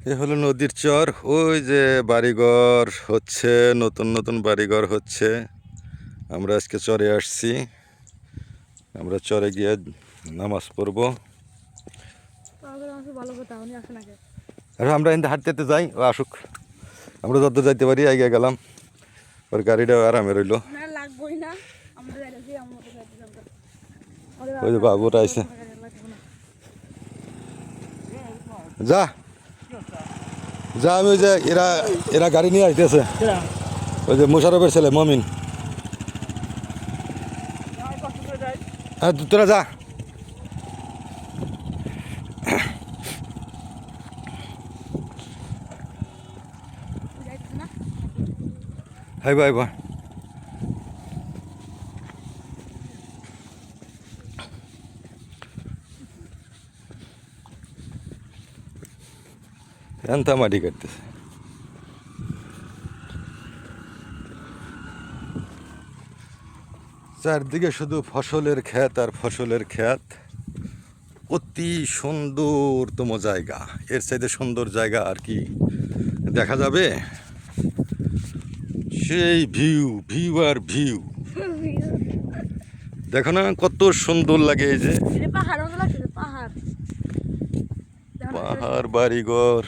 এ হলো নদীর চর। ওই যে বাড়িঘর হচ্ছে, নতুন নতুন বাড়িঘর হচ্ছে। আমরা আজকে চরে আসছি, আমরা চরে গিয়ে নামাজ পড়বো। আর আমরা এখানে হাঁটতে হাঁটতে যাই, ও আসুক, আমরা যত যাইতে পারি এগিয়ে গেলাম। ওর গাড়িটা আরামে রইলো। ওই যে বাবুরা আইসে, যা যা আমি ওই যে এরা এরা গাড়ি নিয়ে আসতেছে, ওই যে মুশারফের ছেলে মমিন। হ্যাঁ তোরা যা। হাই ভাই ভাই, এনতা মাটি কাটতেছে। চারদিকে শুধু ফসলের ক্ষেত আর ফসলের ক্ষেত। অতি সুন্দরতম জায়গা, এর চাইতে সুন্দর জায়গা আর কি দেখা যাবে? সেই ভিউ, ভিউ আর ভিউ, দেখো না কত সুন্দর লাগে। এই যে পাহাড়, বাড়িঘর।